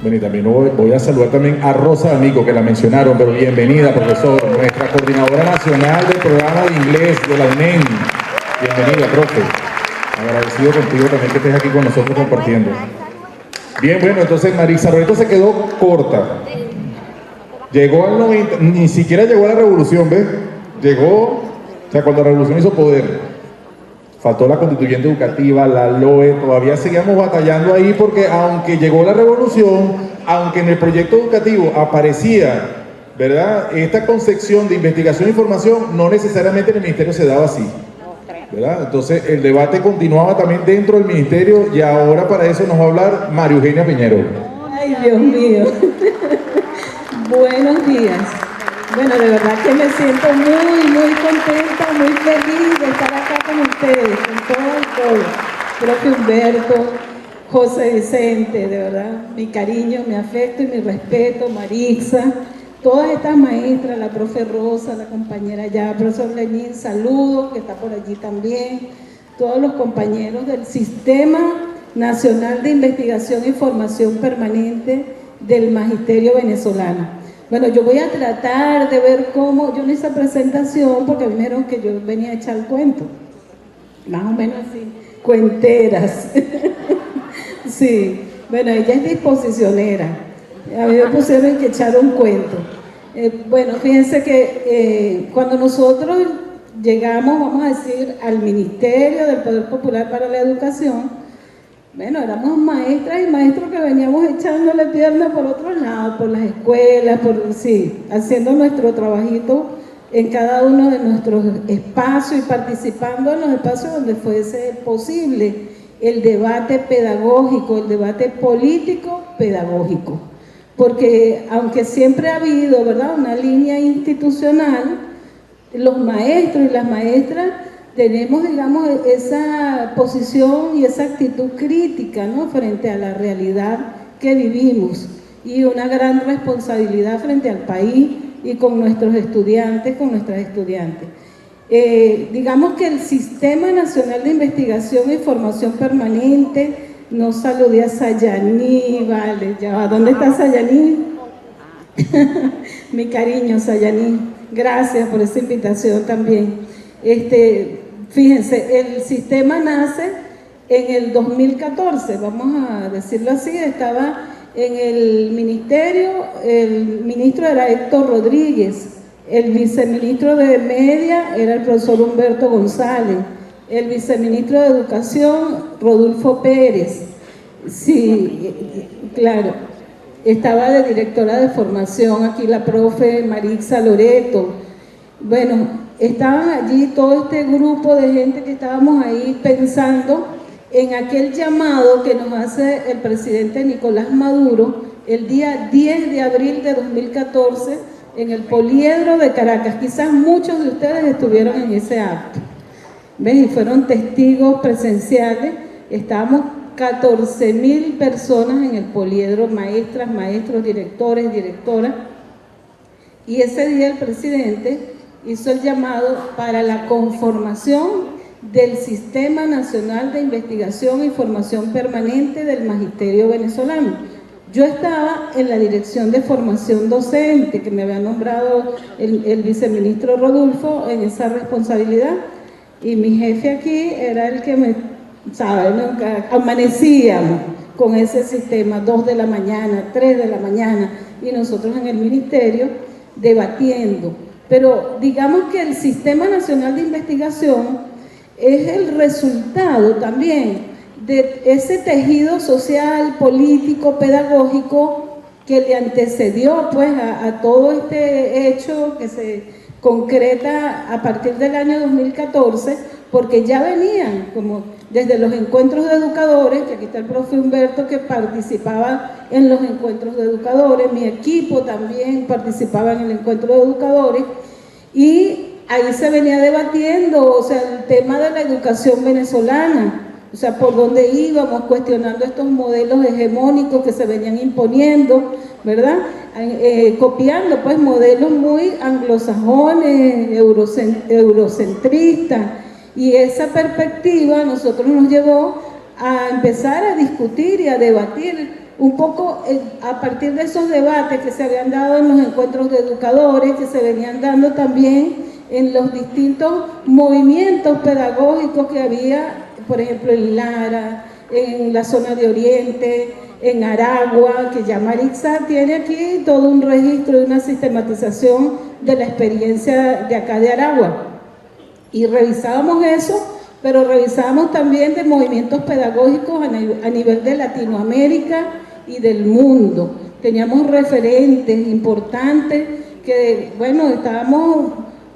Bueno, y también voy a saludar también a Rosa D'Amico, que la mencionaron, pero bienvenida, profesor, nuestra coordinadora nacional del programa de inglés de la UNEM. Bienvenida, profe. Agradecido contigo también que estés aquí con nosotros compartiendo. Bien, bueno, entonces Marisa Loreto se quedó corta. Llegó al 90, ni siquiera llegó a la revolución, ¿ves? Llegó, o sea, cuando la revolución hizo poder. Faltó la constituyente educativa, la LOE, todavía seguíamos batallando ahí porque aunque llegó la revolución, aunque en el proyecto educativo aparecía, ¿verdad?, esta concepción de investigación e información, no necesariamente en el ministerio se daba así, ¿verdad? Entonces el debate continuaba también dentro del ministerio y ahora para eso nos va a hablar María Eugenia Piñero. Ay, Dios mío. Buenos días. Bueno, de verdad que me siento muy contenta, muy feliz de estar acá con ustedes, con todo el pueblo. Profe Humberto, José Vicente, de verdad, mi cariño, mi afecto y mi respeto, Marixa, todas estas maestras, la profe Rosa, la compañera ya, profesor Lenín, saludos, que está por allí también, todos los compañeros del Sistema Nacional de Investigación y Formación Permanente del Magisterio Venezolano. Bueno, yo voy a tratar de ver cómo, yo no hice presentación porque me dijeron que yo venía a echar el cuento, más o menos así, cuenteras. Sí, bueno, ella es disposicionera, a mí me pusieron que echar un cuento. Bueno, fíjense que cuando nosotros llegamos, vamos a decir, al Ministerio del Poder Popular para la Educación, bueno, éramos maestras y maestros que veníamos echándole pierna por otros lados, por las escuelas, haciendo nuestro trabajito en cada uno de nuestros espacios y participando en los espacios donde fuese posible el debate pedagógico, el debate político pedagógico. Porque aunque siempre ha habido, ¿verdad?, una línea institucional, los maestros y las maestras tenemos, digamos, esa posición y esa actitud crítica, ¿no?, frente a la realidad que vivimos y una gran responsabilidad frente al país y con nuestros estudiantes, con nuestras estudiantes. Digamos que el Sistema Nacional de Investigación y Formación Permanente, no saludé a Sayaní, vale, ya va, ¿dónde está Sayaní? Mi cariño, Sayaní, gracias por esa invitación también. Fíjense, el sistema nace en el 2014, vamos a decirlo así, estaba en el ministerio, el ministro era Héctor Rodríguez, el viceministro de Media era el profesor Humberto González, el viceministro de Educación, Rodolfo Pérez, sí, claro, estaba de directora de formación aquí la profe Marixa Loreto. Bueno, estaban allí todo este grupo de gente que estábamos ahí pensando en aquel llamado que nos hace el presidente Nicolás Maduro el día 10 de abril de 2014 en el Poliedro de Caracas. Quizás muchos de ustedes estuvieron en ese acto, ¿ves? Y fueron testigos presenciales. Estábamos 14.000 personas en el Poliedro, maestras, maestros, directores, directoras, y ese día el presidente hizo el llamado para la conformación del Sistema Nacional de Investigación y Formación Permanente del Magisterio Venezolano. Yo estaba en la Dirección de Formación Docente, que me había nombrado el viceministro Rodolfo en esa responsabilidad, y mi jefe aquí era el que me, ¿sabes?, amanecíamos con ese sistema, 2 de la mañana, 3 de la mañana, y nosotros en el ministerio debatiendo. Pero digamos que el Sistema Nacional de Investigación es el resultado también de ese tejido social, político, pedagógico que le antecedió pues a todo este hecho que se concreta a partir del año 2014, porque ya venían como desde los encuentros de educadores, que aquí está el profe Humberto que participaba en los encuentros de educadores, mi equipo también participaba en el encuentro de educadores, y ahí se venía debatiendo, o sea, el tema de la educación venezolana, o sea, por dónde íbamos, cuestionando estos modelos hegemónicos que se venían imponiendo, ¿verdad? Copiando pues modelos muy anglosajones, eurocentristas, y esa perspectiva a nosotros nos llevó a empezar a discutir y a debatir un poco a partir de esos debates que se habían dado en los encuentros de educadores, que se venían dando también en los distintos movimientos pedagógicos que había, por ejemplo, en Lara, en la zona de Oriente, en Aragua, que ya Maritza tiene aquí todo un registro de una sistematización de la experiencia de acá de Aragua. Y revisábamos eso, pero revisábamos también de movimientos pedagógicos a nivel de Latinoamérica y del mundo. Teníamos referentes importantes que, bueno, estábamos,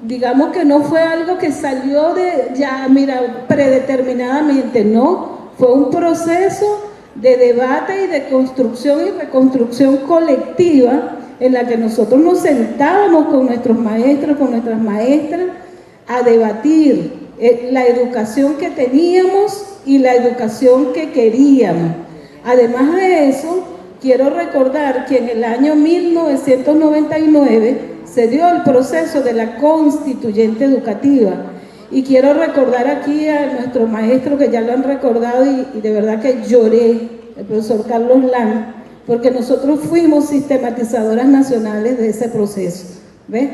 digamos que no fue algo que salió de ya, mira, predeterminadamente, no, fue un proceso de debate y de construcción y reconstrucción colectiva en la que nosotros nos sentábamos con nuestros maestros, con nuestras maestras, a debatir la educación que teníamos y la educación que queríamos. Además de eso, quiero recordar que en el año 1999 se dio el proceso de la constituyente educativa. Y quiero recordar aquí a nuestro maestro, que ya lo han recordado, y de verdad que lloré, el profesor Carlos Lang, porque nosotros fuimos sistematizadoras nacionales de ese proceso, ¿ves?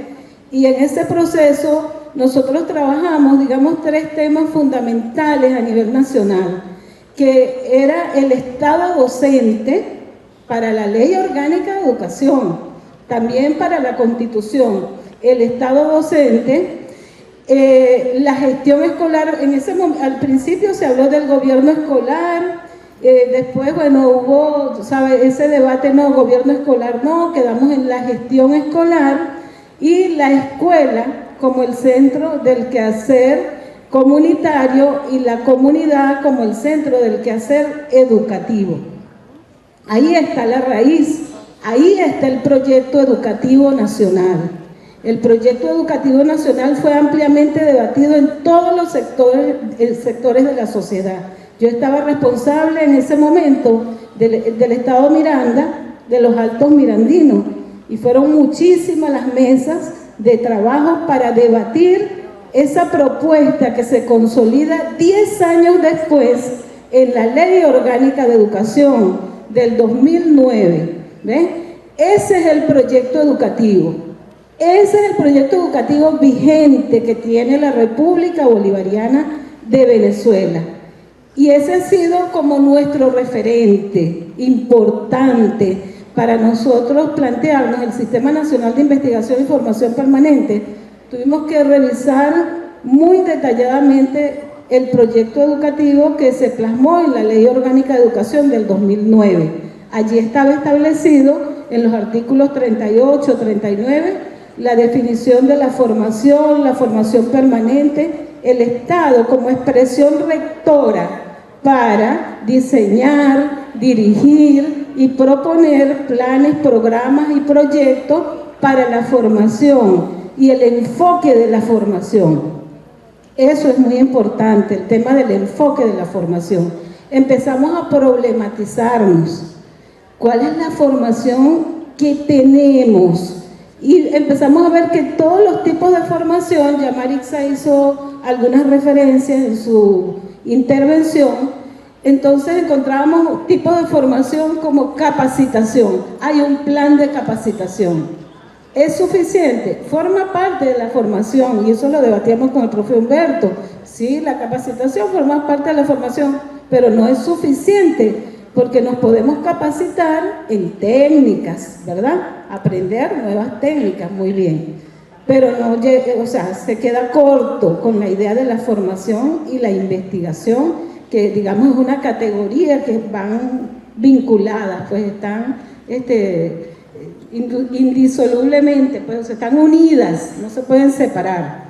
Y en ese proceso nosotros trabajamos, digamos, 3 temas fundamentales a nivel nacional, que era el Estado docente para la Ley Orgánica de Educación, también para la Constitución, el Estado docente, la gestión escolar. En ese momento, al principio se habló del gobierno escolar, después, bueno, hubo, ¿sabe? Ese debate, no, gobierno escolar no, quedamos en la gestión escolar y la escuela como el centro del quehacer comunitario y la comunidad como el centro del quehacer educativo. Ahí está la raíz, ahí está el proyecto educativo nacional. El proyecto educativo nacional fue ampliamente debatido en todos los sectores de la sociedad. Yo estaba responsable en ese momento del Estado Miranda, de los Altos Mirandinos, y fueron muchísimas las mesas de trabajo para debatir esa propuesta que se consolida 10 años después en la Ley Orgánica de Educación del 2009. ¿Ves? Ese es el proyecto educativo. Ese es el proyecto educativo vigente que tiene la República Bolivariana de Venezuela. Y ese ha sido como nuestro referente importante para nosotros plantearnos el Sistema Nacional de Investigación y Formación Permanente. Tuvimos que revisar muy detalladamente el proyecto educativo que se plasmó en la Ley Orgánica de Educación del 2009. Allí estaba establecido en los artículos 38, 39, la definición de la formación permanente, el Estado como expresión rectora para diseñar, dirigir y proponer planes, programas y proyectos para la formación y el enfoque de la formación. Eso es muy importante, el tema del enfoque de la formación. Empezamos a problematizarnos. ¿Cuál es la formación que tenemos? Y empezamos a ver que todos los tipos de formación, ya Maritza hizo algunas referencias en su intervención, entonces encontrábamos tipos de formación como capacitación. Hay un plan de capacitación. ¿Es suficiente? Forma parte de la formación, y eso lo debatíamos con el profe Humberto. Sí, la capacitación forma parte de la formación, pero no es suficiente, porque nos podemos capacitar en técnicas, ¿verdad? Aprender nuevas técnicas, muy bien. Pero no, o sea, se queda corto con la idea de la formación y la investigación, que digamos es una categoría que van vinculadas, pues están indisolublemente, pues están unidas, no se pueden separar.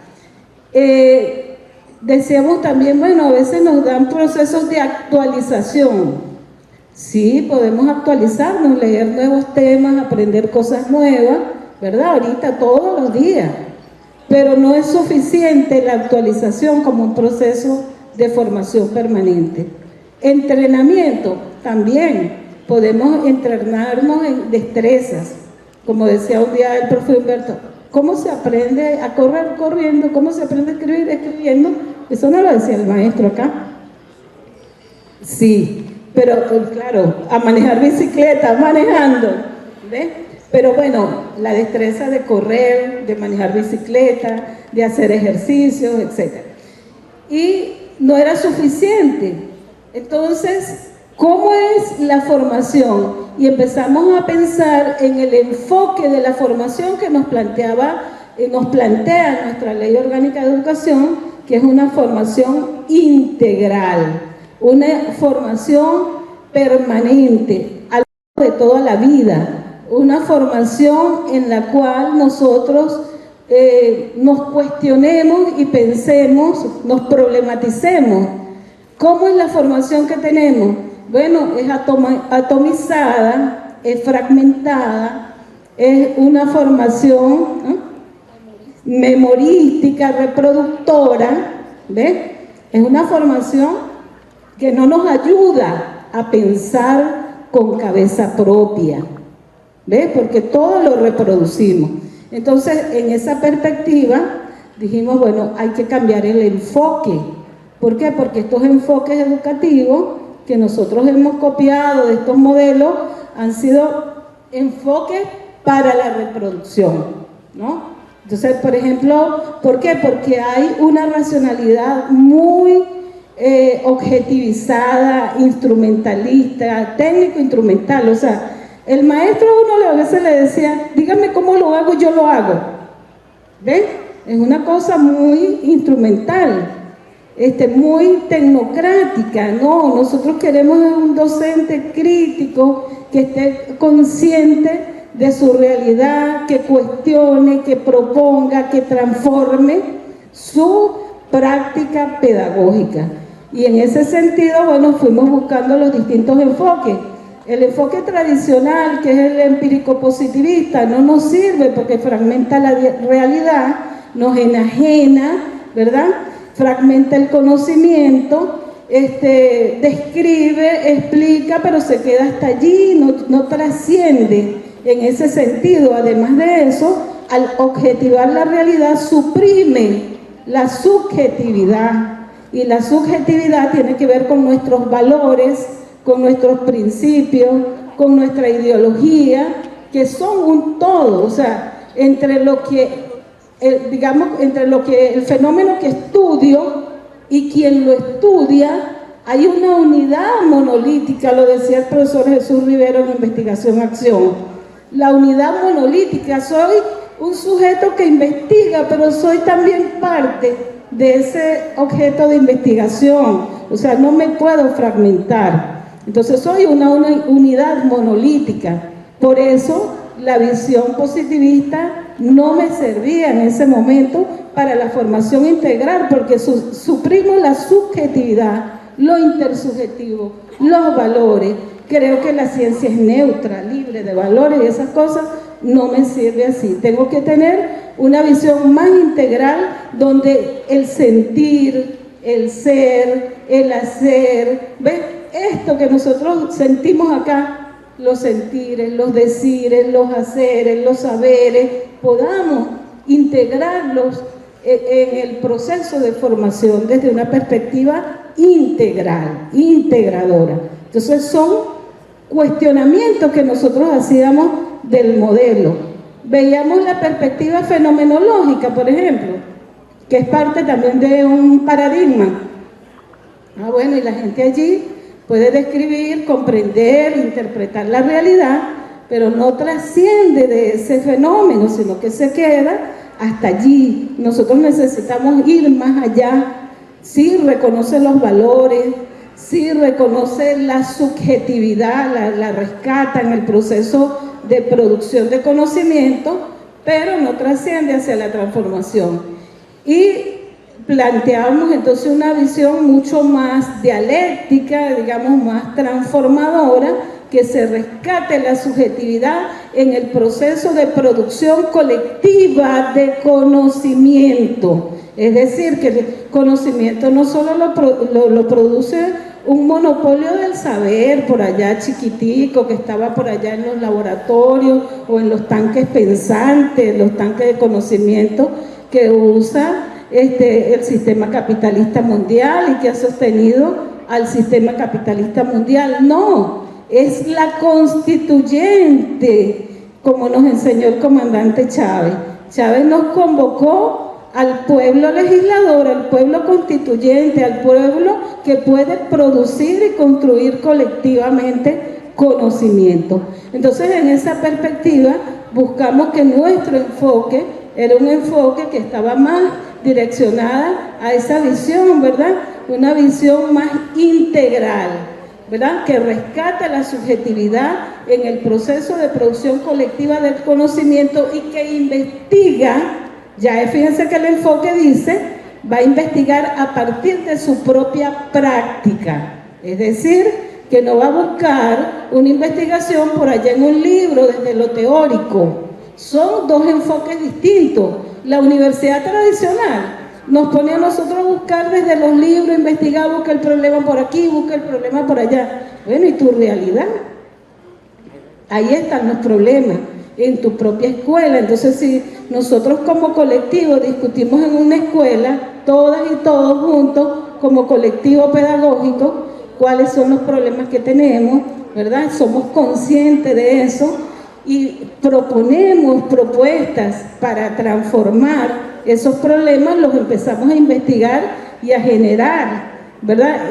Decíamos también, bueno, a veces nos dan procesos de actualización. Sí, podemos actualizarnos, leer nuevos temas, aprender cosas nuevas, ¿verdad? Ahorita, todos los días. Pero no es suficiente la actualización como un proceso de formación permanente. Entrenamiento, también. Podemos entrenarnos en destrezas. Como decía un día el profe Humberto, ¿cómo se aprende a correr corriendo? ¿Cómo se aprende a escribir escribiendo? Eso no lo decía el maestro acá. Sí. pero claro, a manejar bicicleta, manejando, ¿ves? Pero bueno, la destreza de correr, de manejar bicicleta, de hacer ejercicios, etc. Y no era suficiente. Entonces, ¿cómo es la formación? Y empezamos a pensar en el enfoque de la formación que nos plantea nuestra Ley Orgánica de Educación, que es una formación integral, una formación permanente, a lo largo de toda la vida, una formación en la cual nosotros nos cuestionemos y pensemos, nos problematicemos. ¿Cómo es la formación que tenemos? Bueno, es atomizada, es fragmentada, es una formación memorística, reproductora, ¿ves? Es una formación que no nos ayuda a pensar con cabeza propia, ¿ves? Porque todo lo reproducimos. Entonces, en esa perspectiva, dijimos, bueno, hay que cambiar el enfoque. ¿Por qué? Porque estos enfoques educativos que nosotros hemos copiado de estos modelos han sido enfoques para la reproducción, ¿no? Entonces, por ejemplo, ¿por qué? Porque hay una racionalidad muy objetivizada, instrumentalista, técnico-instrumental. O sea, el maestro a uno a veces le decía, dígame cómo lo hago, yo lo hago. ¿Ven? Es una cosa muy instrumental, muy tecnocrática. No, nosotros queremos un docente crítico que esté consciente de su realidad, que cuestione, que proponga, que transforme su práctica pedagógica. Y en ese sentido, bueno, fuimos buscando los distintos enfoques. El enfoque tradicional, que es el empírico-positivista, no nos sirve porque fragmenta la realidad, nos enajena, ¿verdad? Fragmenta el conocimiento, describe, explica, pero se queda hasta allí, no trasciende en ese sentido. Además de eso, al objetivar la realidad, suprime la subjetividad. Y la subjetividad tiene que ver con nuestros valores, con nuestros principios, con nuestra ideología, que son un todo. O sea, entre lo que el fenómeno que estudio y quien lo estudia, hay una unidad monolítica, lo decía el profesor Jesús Rivero en Investigación-Acción. La unidad monolítica, soy un sujeto que investiga, pero soy también parte de ese objeto de investigación. O sea, no me puedo fragmentar. Entonces soy una unidad monolítica. Por eso la visión positivista no me servía en ese momento para la formación integral, porque suprimo la subjetividad, lo intersubjetivo, los valores. Creo que la ciencia es neutra, libre de valores, y esas cosas no me sirve así. Tengo que tener una visión más integral donde el sentir, el ser, el hacer, ¿ves? Esto que nosotros sentimos acá, los sentires, los decires, los haceres, los saberes, podamos integrarlos en el proceso de formación desde una perspectiva integral, integradora. Entonces son cuestionamientos que nosotros hacíamos del modelo. Veíamos la perspectiva fenomenológica, por ejemplo, que es parte también de un paradigma. Bueno, y la gente allí puede describir, comprender, interpretar la realidad, pero no trasciende de ese fenómeno, sino que se queda hasta allí. Nosotros necesitamos ir más allá. Sí reconoce los valores, sí reconoce la subjetividad, la rescata en el proceso de producción de conocimiento, pero no trasciende hacia la transformación. Y planteábamos entonces una visión mucho más dialéctica, digamos más transformadora, que se rescate la subjetividad en el proceso de producción colectiva de conocimiento. Es decir, que el conocimiento no solo lo produce un monopolio del saber por allá chiquitico, que estaba por allá en los laboratorios o en los tanques pensantes, los tanques de conocimiento que usa el sistema capitalista mundial y que ha sostenido al sistema capitalista mundial, no, es la constituyente, como nos enseñó el comandante Chávez. Chávez nos convocó al pueblo legislador, al pueblo constituyente, al pueblo que puede producir y construir colectivamente conocimiento. Entonces, en esa perspectiva, buscamos que nuestro enfoque era un enfoque que estaba más direccionada a esa visión, ¿verdad? Una visión más integral, ¿verdad? Que rescata la subjetividad en el proceso de producción colectiva del conocimiento y que investiga, ya fíjense que el enfoque dice, va a investigar a partir de su propia práctica, es decir, que no va a buscar una investigación por allá en un libro desde lo teórico. Son dos enfoques distintos. La universidad tradicional nos pone a nosotros a buscar desde los libros, investigar, busca el problema por aquí, busca el problema por allá. Bueno, ¿y tu realidad? Ahí están los problemas, en tu propia escuela. Entonces, si nosotros como colectivo discutimos en una escuela, todas y todos juntos, como colectivo pedagógico, cuáles son los problemas que tenemos, ¿verdad? Somos conscientes de eso y proponemos propuestas para transformar esos problemas, los empezamos a investigar y a generar, ¿verdad?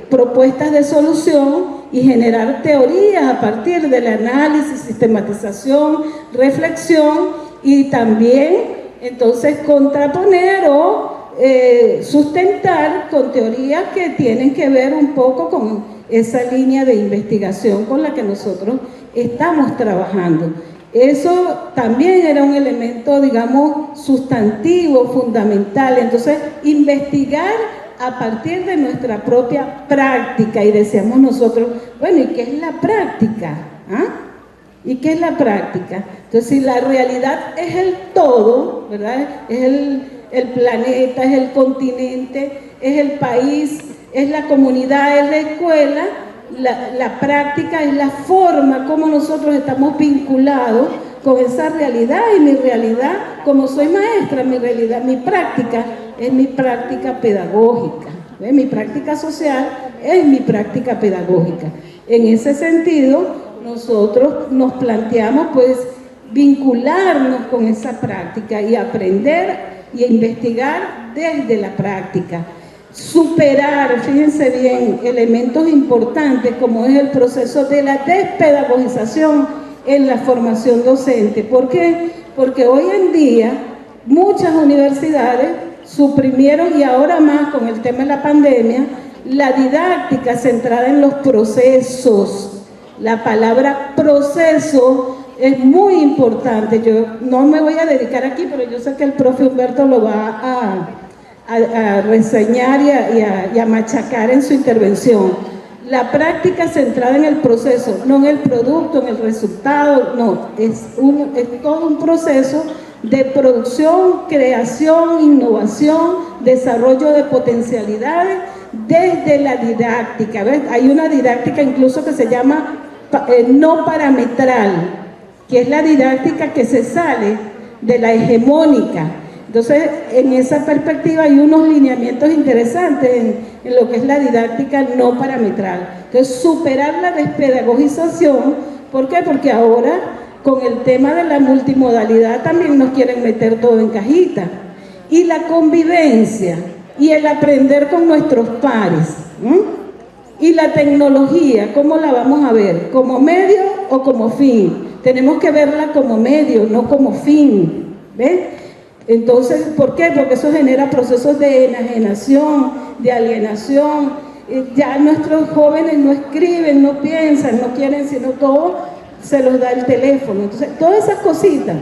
Propuestas de solución y generar teorías a partir del análisis, sistematización, reflexión y también entonces contraponer o sustentar con teorías que tienen que ver un poco con esa línea de investigación con la que nosotros estamos trabajando. Eso también era un elemento, digamos, sustantivo, fundamental. Entonces, investigar a partir de nuestra propia práctica. Y decíamos nosotros, bueno, ¿y qué es la práctica? ¿Ah? ¿Y qué es la práctica? Entonces, si la realidad es el todo, ¿verdad? Es el planeta, es el continente, es el país, es la comunidad, es la escuela, la práctica es la forma como nosotros estamos vinculados con esa realidad. Y mi realidad, como soy maestra, mi realidad, mi práctica es mi práctica pedagógica, ¿ves? Mi práctica social es mi práctica pedagógica. En ese sentido, nosotros nos planteamos pues vincularnos con esa práctica y aprender y investigar desde la práctica. Superar, fíjense bien, elementos importantes como es el proceso de la despedagogización en la formación docente. ¿Por qué? Porque hoy en día muchas universidades suprimieron, y ahora más con el tema de la pandemia, la didáctica centrada en los procesos. La palabra proceso es muy importante. Yo no me voy a dedicar aquí, pero yo sé que el profe Humberto lo va a reseñar y a machacar en su intervención. La práctica centrada en el proceso, no en el producto, en el resultado, no, es todo un proceso de producción, creación, innovación, desarrollo de potencialidades desde la didáctica. ¿Ves? Hay una didáctica incluso que se llama no parametral, que es la didáctica que se sale de la hegemónica. Entonces, en esa perspectiva hay unos lineamientos interesantes en lo que es la didáctica no parametral. Entonces, superar la despedagogización. ¿Por qué? Porque ahora, con el tema de la multimodalidad, también nos quieren meter todo en cajita. Y la convivencia, y el aprender con nuestros pares. Y la tecnología, ¿cómo la vamos a ver? ¿Como medio o como fin? Tenemos que verla como medio, no como fin. ¿Ves? Entonces, ¿por qué? Porque eso genera procesos de enajenación, de alienación. Ya nuestros jóvenes no escriben, no piensan, no quieren, sino todo se los da el teléfono. Entonces, todas esas cositas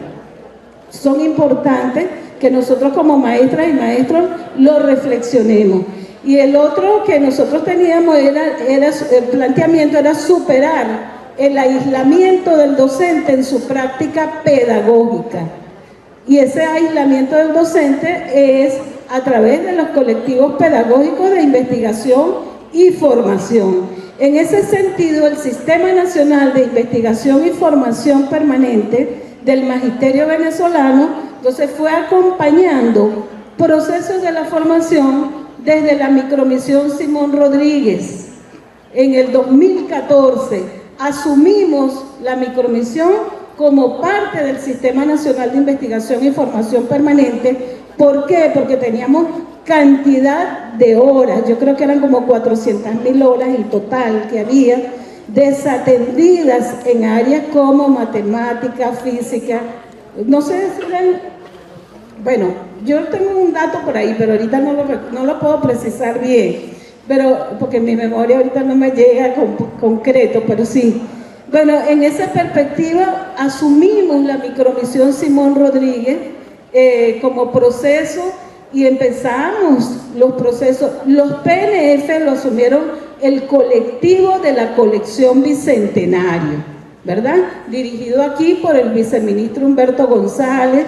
son importantes que nosotros como maestras y maestros lo reflexionemos. Y el otro que nosotros teníamos el planteamiento era superar el aislamiento del docente en su práctica pedagógica. Y ese aislamiento del docente es a través de los colectivos pedagógicos de investigación y formación. En ese sentido, el Sistema Nacional de Investigación y Formación Permanente del Magisterio Venezolano, entonces fue acompañando procesos de la formación desde la micromisión Simón Rodríguez. En el 2014 asumimos la micromisión como parte del Sistema Nacional de Investigación y Formación Permanente. ¿Por qué? Porque teníamos cantidad de horas, yo creo que eran como 400.000 horas en total que había, desatendidas en áreas como matemática, física, no sé si eran, bueno, yo tengo un dato por ahí, pero ahorita no lo puedo precisar bien, pero porque mi memoria ahorita no me llega concreto, pero sí. Bueno, en esa perspectiva asumimos la micromisión Simón Rodríguez como proceso y empezamos los procesos. Los PNF lo asumieron el colectivo de la colección Bicentenario, ¿verdad? Dirigido aquí por el viceministro Humberto González,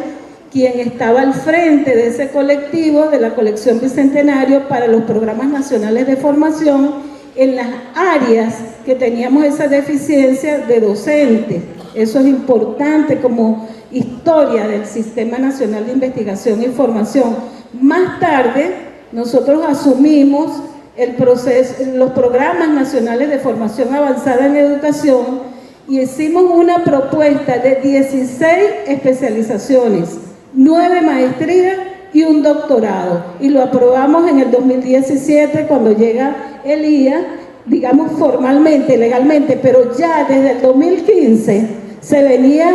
quien estaba al frente de ese colectivo de la colección Bicentenario para los programas nacionales de formación en las áreas que teníamos esa deficiencia de docentes. Eso es importante como historia del Sistema Nacional de Investigación y Formación. Más tarde, nosotros asumimos el proceso, los programas nacionales de formación avanzada en educación y hicimos una propuesta de 16 especializaciones, 9 maestrías y un doctorado. Y lo aprobamos en el 2017 cuando llega el IA, digamos formalmente, legalmente, pero ya desde el 2015 se venía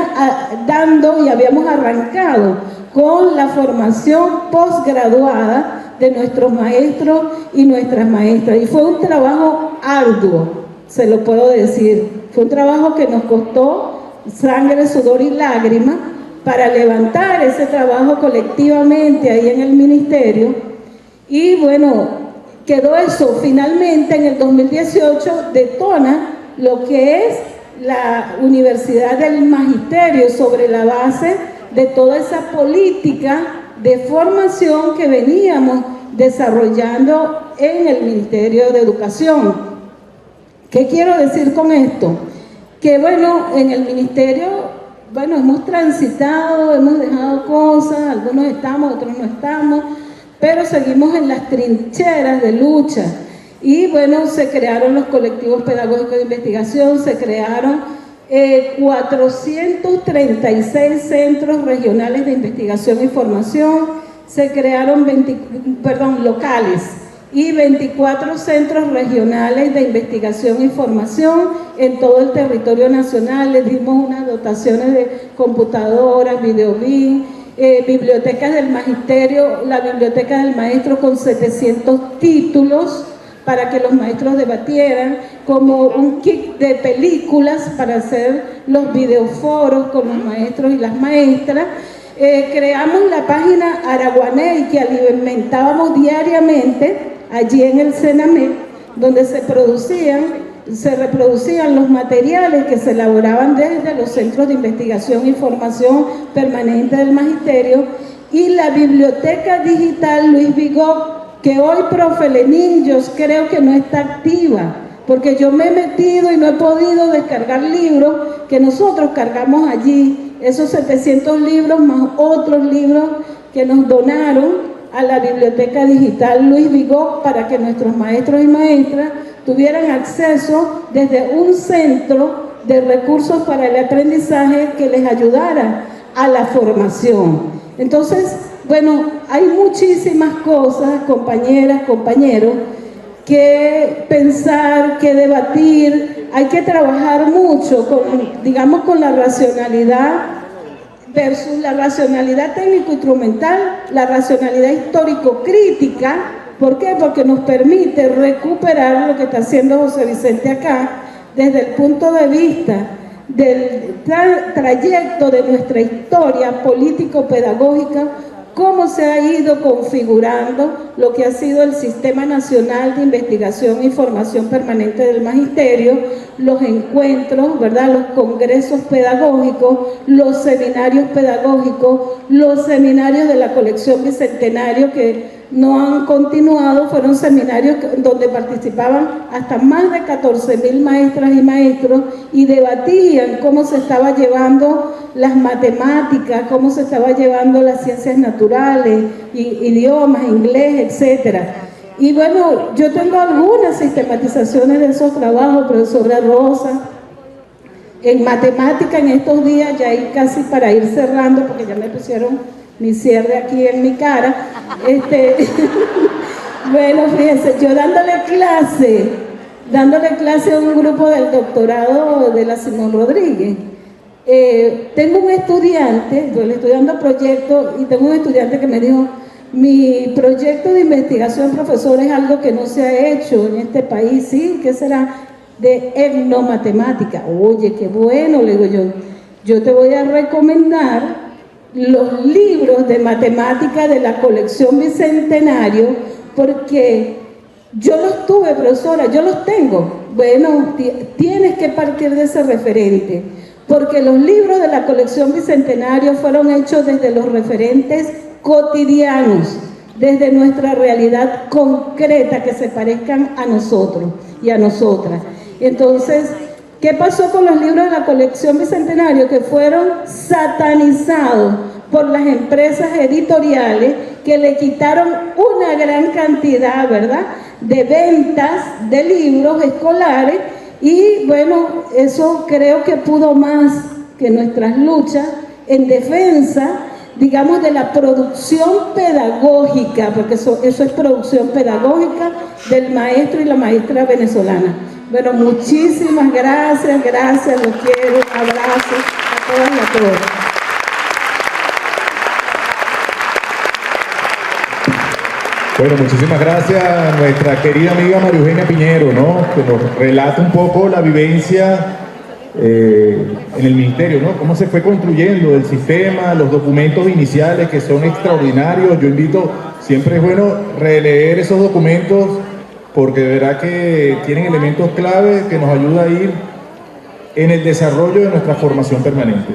dando y habíamos arrancado con la formación posgraduada de nuestros maestros y nuestras maestras. Y fue un trabajo arduo, se lo puedo decir. Fue un trabajo que nos costó sangre, sudor y lágrimas para levantar ese trabajo colectivamente ahí en el ministerio. Y bueno, quedó eso. Finalmente en el 2018 detona lo que es la Universidad del Magisterio sobre la base de toda esa política de formación que veníamos desarrollando en el Ministerio de Educación. ¿Qué quiero decir con esto? Que bueno, en el Ministerio, bueno, hemos transitado, hemos dejado cosas, algunos estamos, otros no estamos, pero seguimos en las trincheras de lucha. Y bueno, se crearon los colectivos pedagógicos de investigación, se crearon 436 centros regionales de investigación y formación, se crearon locales y 24 centros regionales de investigación y formación en todo el territorio nacional. Les dimos unas dotaciones de computadoras, videolink, bibliotecas del magisterio, la biblioteca del maestro con 700 títulos para que los maestros debatieran, como un kit de películas para hacer los videoforos con los maestros y las maestras. Creamos la página Araguaney, que alimentábamos diariamente allí en el CENAMET, donde se reproducían los materiales que se elaboraban desde los centros de investigación y formación permanente del magisterio, y la biblioteca digital Luis Vigo, que hoy, profe Lenín, yo creo que no está activa, porque yo me he metido y no he podido descargar libros que nosotros cargamos allí, esos 700 libros más otros libros que nos donaron a la biblioteca digital Luis Vigo para que nuestros maestros y maestras tuvieran acceso desde un centro de recursos para el aprendizaje que les ayudara a la formación. Entonces, bueno, hay muchísimas cosas, compañeras, compañeros, que pensar, que debatir. Hay que trabajar mucho con la racionalidad versus la racionalidad técnico-instrumental, la racionalidad histórico-crítica. ¿Por qué? Porque nos permite recuperar lo que está haciendo José Vicente acá, desde el punto de vista del trayecto de nuestra historia político-pedagógica, cómo se ha ido configurando lo que ha sido el Sistema Nacional de Investigación y Formación Permanente del Magisterio, los encuentros, ¿verdad?, los congresos pedagógicos, los seminarios pedagógicos, los seminarios de la colección Bicentenario que no han continuado. Fueron seminarios donde participaban hasta más de 14.000 maestras y maestros y debatían cómo se estaba llevando las matemáticas, cómo se estaba llevando las ciencias naturales, idiomas, inglés, etcétera. Y bueno, yo tengo algunas sistematizaciones de esos trabajos, profesora Rosa. En matemática en estos días, ya hay casi para ir cerrando, porque ya me pusieron mi cierre aquí en mi cara. Bueno, fíjense, yo dándole clase a un grupo del doctorado de la Simón Rodríguez. Tengo un estudiante, yo le estoy dando proyectos, y tengo un estudiante que me dijo, mi proyecto de investigación, profesor, es algo que no se ha hecho en este país, ¿sí? ¿Qué será? De etnomatemática. Oye, qué bueno, le digo yo te voy a recomendar los libros de matemática de la colección Bicentenario, porque yo los tuve, profesora, yo los tengo. Bueno, tienes que partir de ese referente, porque los libros de la colección Bicentenario fueron hechos desde los referentes cotidianos, desde nuestra realidad concreta, que se parezcan a nosotros y a nosotras. Entonces, ¿qué pasó con los libros de la colección Bicentenario? Que fueron satanizados por las empresas editoriales, que le quitaron una gran cantidad, ¿verdad?, de ventas de libros escolares, y bueno, eso creo que pudo más que nuestras luchas en defensa, digamos, de la producción pedagógica, porque eso es producción pedagógica del maestro y la maestra venezolana. Bueno, muchísimas gracias, los quiero, abrazos a todas y a todos. Bueno, muchísimas gracias a nuestra querida amiga María Eugenia Piñero, ¿no?, que nos relata un poco la vivencia en el ministerio, ¿no?, cómo se fue construyendo el sistema, los documentos iniciales que son extraordinarios. Yo invito, siempre es bueno releer esos documentos, porque de verdad que tienen elementos clave que nos ayudan a ir en el desarrollo de nuestra formación permanente.